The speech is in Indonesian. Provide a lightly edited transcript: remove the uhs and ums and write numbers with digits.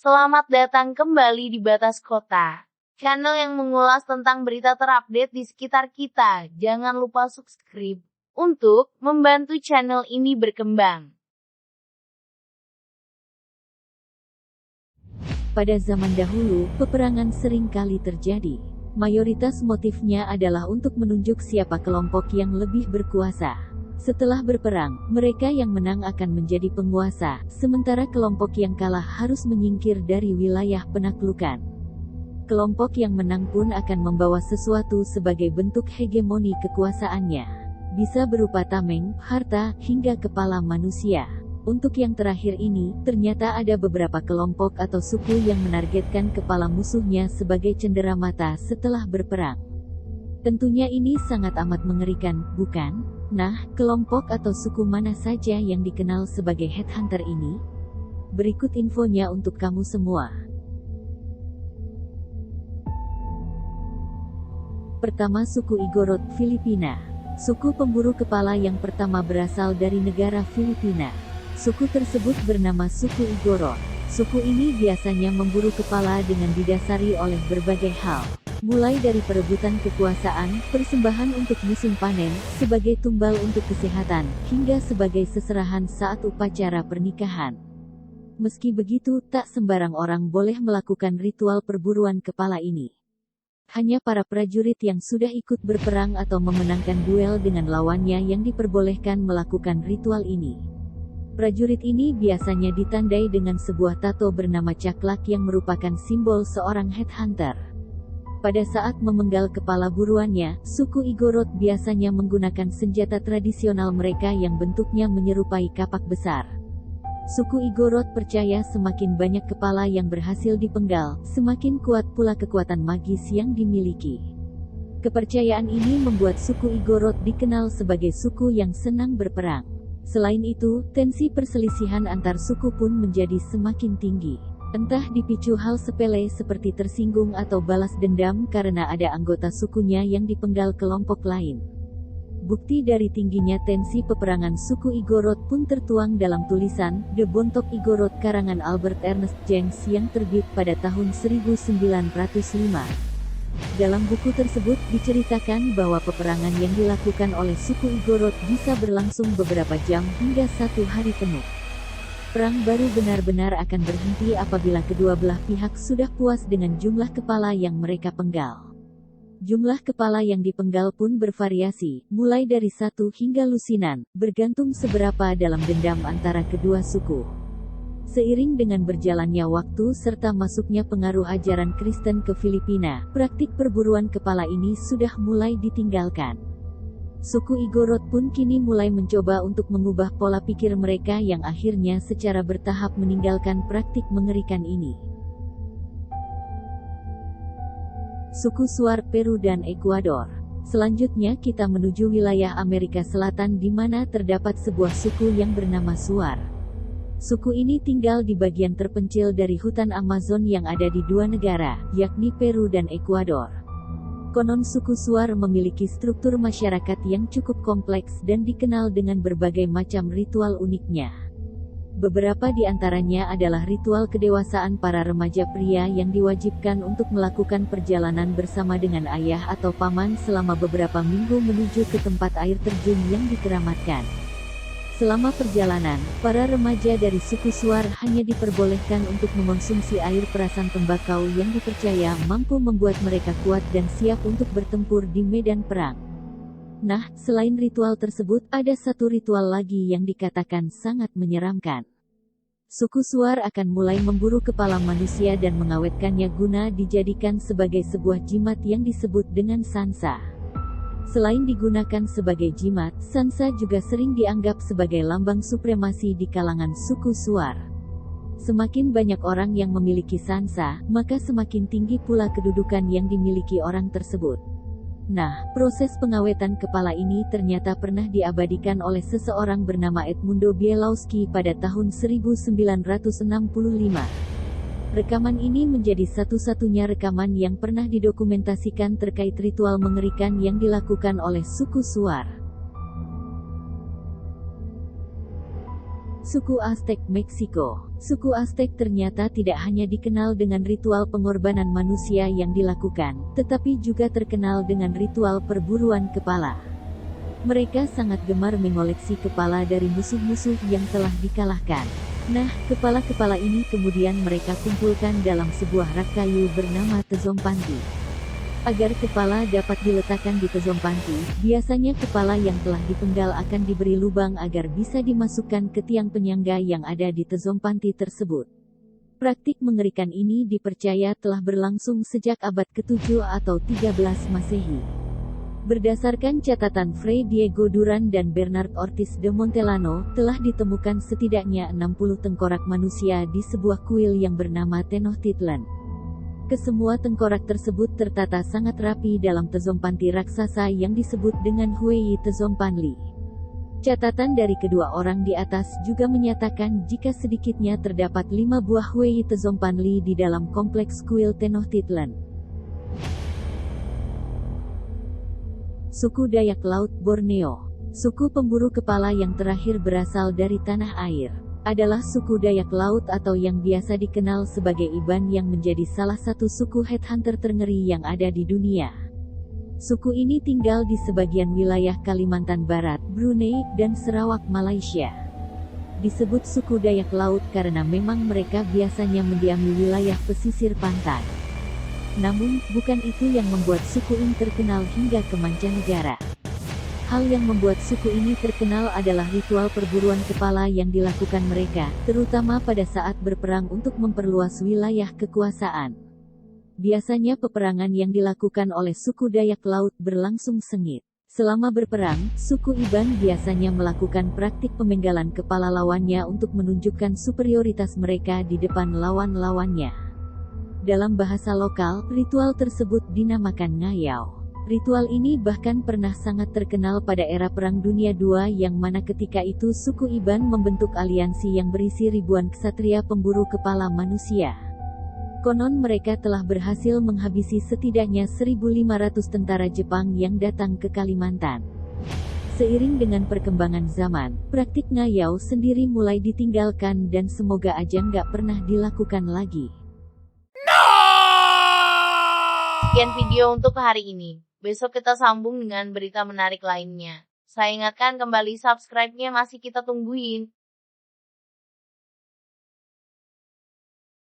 Selamat datang kembali di Batas Kota, channel yang mengulas tentang berita terupdate di sekitar kita. Jangan lupa subscribe untuk membantu channel ini berkembang. Pada zaman dahulu, peperangan sering kali terjadi. Mayoritas motifnya adalah untuk menunjuk siapa kelompok yang lebih berkuasa. Setelah berperang, mereka yang menang akan menjadi penguasa, sementara kelompok yang kalah harus menyingkir dari wilayah penaklukan. Kelompok yang menang pun akan membawa sesuatu sebagai bentuk hegemoni kekuasaannya. Bisa berupa tameng, harta, hingga kepala manusia. Untuk yang terakhir ini, ternyata ada beberapa kelompok atau suku yang menargetkan kepala musuhnya sebagai cenderamata setelah berperang. Tentunya ini sangat amat mengerikan, bukan? Nah, kelompok atau suku mana saja yang dikenal sebagai headhunter ini? Berikut infonya untuk kamu semua. Pertama, suku Igorot, Filipina. Suku pemburu kepala yang pertama berasal dari negara Filipina. Suku tersebut bernama suku Igorot. Suku ini biasanya memburu kepala dengan didasari oleh berbagai hal. Mulai dari perebutan kekuasaan, persembahan untuk musim panen, sebagai tumbal untuk kesehatan, hingga sebagai seserahan saat upacara pernikahan. Meski begitu, tak sembarang orang boleh melakukan ritual perburuan kepala ini. Hanya para prajurit yang sudah ikut berperang atau memenangkan duel dengan lawannya yang diperbolehkan melakukan ritual ini. Prajurit ini biasanya ditandai dengan sebuah tato bernama caklak yang merupakan simbol seorang headhunter. Pada saat memenggal kepala buruannya, suku Igorot biasanya menggunakan senjata tradisional mereka yang bentuknya menyerupai kapak besar. Suku Igorot percaya semakin banyak kepala yang berhasil dipenggal, semakin kuat pula kekuatan magis yang dimiliki. Kepercayaan ini membuat suku Igorot dikenal sebagai suku yang senang berperang. Selain itu, tensi perselisihan antar suku pun menjadi semakin tinggi. Entah dipicu hal sepele seperti tersinggung atau balas dendam karena ada anggota sukunya yang dipenggal kelompok lain. Bukti dari tingginya tensi peperangan suku Igorot pun tertuang dalam tulisan The Bontok Igorot karangan Albert Ernest Jenks yang terbit pada tahun 1905. Dalam buku tersebut diceritakan bahwa peperangan yang dilakukan oleh suku Igorot bisa berlangsung beberapa jam hingga 1 hari penuh. Perang baru benar-benar akan berhenti apabila kedua belah pihak sudah puas dengan jumlah kepala yang mereka penggal. Jumlah kepala yang dipenggal pun bervariasi, mulai dari 1 hingga lusinan, bergantung seberapa dalam dendam antara kedua suku. Seiring dengan berjalannya waktu serta masuknya pengaruh ajaran Kristen ke Filipina, praktik perburuan kepala ini sudah mulai ditinggalkan. Suku Igorot pun kini mulai mencoba untuk mengubah pola pikir mereka yang akhirnya secara bertahap meninggalkan praktik mengerikan ini. Suku Shuar, Peru dan Ekuador. Selanjutnya kita menuju wilayah Amerika Selatan di mana terdapat sebuah suku yang bernama Shuar. Suku ini tinggal di bagian terpencil dari hutan Amazon yang ada di dua negara, yakni Peru dan Ekuador. Konon suku Shuar memiliki struktur masyarakat yang cukup kompleks dan dikenal dengan berbagai macam ritual uniknya. Beberapa di antaranya adalah ritual kedewasaan para remaja pria yang diwajibkan untuk melakukan perjalanan bersama dengan ayah atau paman selama beberapa minggu menuju ke tempat air terjun yang dikeramatkan. Selama perjalanan, para remaja dari suku Shuar hanya diperbolehkan untuk mengonsumsi air perasan tembakau yang dipercaya mampu membuat mereka kuat dan siap untuk bertempur di medan perang. Nah, selain ritual tersebut, ada satu ritual lagi yang dikatakan sangat menyeramkan. Suku Shuar akan mulai memburu kepala manusia dan mengawetkannya guna dijadikan sebagai sebuah jimat yang disebut dengan sansa. Selain digunakan sebagai jimat, sansa juga sering dianggap sebagai lambang supremasi di kalangan suku Shuar. Semakin banyak orang yang memiliki sansa, maka semakin tinggi pula kedudukan yang dimiliki orang tersebut. Nah, proses pengawetan kepala ini ternyata pernah diabadikan oleh seseorang bernama Edmundo Bielawski pada tahun 1965. Rekaman ini menjadi satu-satunya rekaman yang pernah didokumentasikan terkait ritual mengerikan yang dilakukan oleh suku Shuar. Suku Aztec Meksiko. Suku Aztec ternyata tidak hanya dikenal dengan ritual pengorbanan manusia yang dilakukan, tetapi juga terkenal dengan ritual perburuan kepala. Mereka sangat gemar mengoleksi kepala dari musuh-musuh yang telah dikalahkan. Nah, kepala-kepala ini kemudian mereka kumpulkan dalam sebuah rak kayu bernama Tezompanti. Agar kepala dapat diletakkan di Tezompanti, biasanya kepala yang telah dipenggal akan diberi lubang agar bisa dimasukkan ke tiang penyangga yang ada di Tezompanti tersebut. Praktik mengerikan ini dipercaya telah berlangsung sejak abad ke-7 atau 13 Masehi. Berdasarkan catatan Fray Diego Duran dan Bernard Ortiz de Montellano, telah ditemukan setidaknya 60 tengkorak manusia di sebuah kuil yang bernama Tenochtitlan. Kesemua tengkorak tersebut tertata sangat rapi dalam Tezompanti raksasa yang disebut dengan Huey Tezompanli. Catatan dari kedua orang di atas juga menyatakan jika sedikitnya terdapat 5 buah Huey Tezompanli di dalam kompleks kuil Tenochtitlan. Suku Dayak Laut Borneo. Suku pemburu kepala yang terakhir berasal dari tanah air. Adalah suku Dayak Laut atau yang biasa dikenal sebagai Iban yang menjadi salah satu suku headhunter terngeri yang ada di dunia. Suku ini tinggal di sebagian wilayah Kalimantan Barat, Brunei, dan Sarawak, Malaysia. Disebut suku Dayak Laut karena memang mereka biasanya mendiami wilayah pesisir pantai. Namun, bukan itu yang membuat suku ini terkenal hingga ke mancanegara. Hal yang membuat suku ini terkenal adalah ritual perburuan kepala yang dilakukan mereka, terutama pada saat berperang untuk memperluas wilayah kekuasaan. Biasanya peperangan yang dilakukan oleh suku Dayak Laut berlangsung sengit. Selama berperang, suku Iban biasanya melakukan praktik pemenggalan kepala lawannya untuk menunjukkan superioritas mereka di depan lawan-lawannya. Dalam bahasa lokal, ritual tersebut dinamakan ngayau. Ritual ini bahkan pernah sangat terkenal pada era Perang Dunia II yang mana ketika itu suku Iban membentuk aliansi yang berisi ribuan ksatria pemburu kepala manusia. Konon mereka telah berhasil menghabisi setidaknya 1.500 tentara Jepang yang datang ke Kalimantan. Seiring dengan perkembangan zaman, praktik ngayau sendiri mulai ditinggalkan dan semoga aja nggak pernah dilakukan lagi. Sekian video untuk hari ini. Besok kita sambung dengan berita menarik lainnya. Saya ingatkan kembali subscribe-nya masih kita tungguin.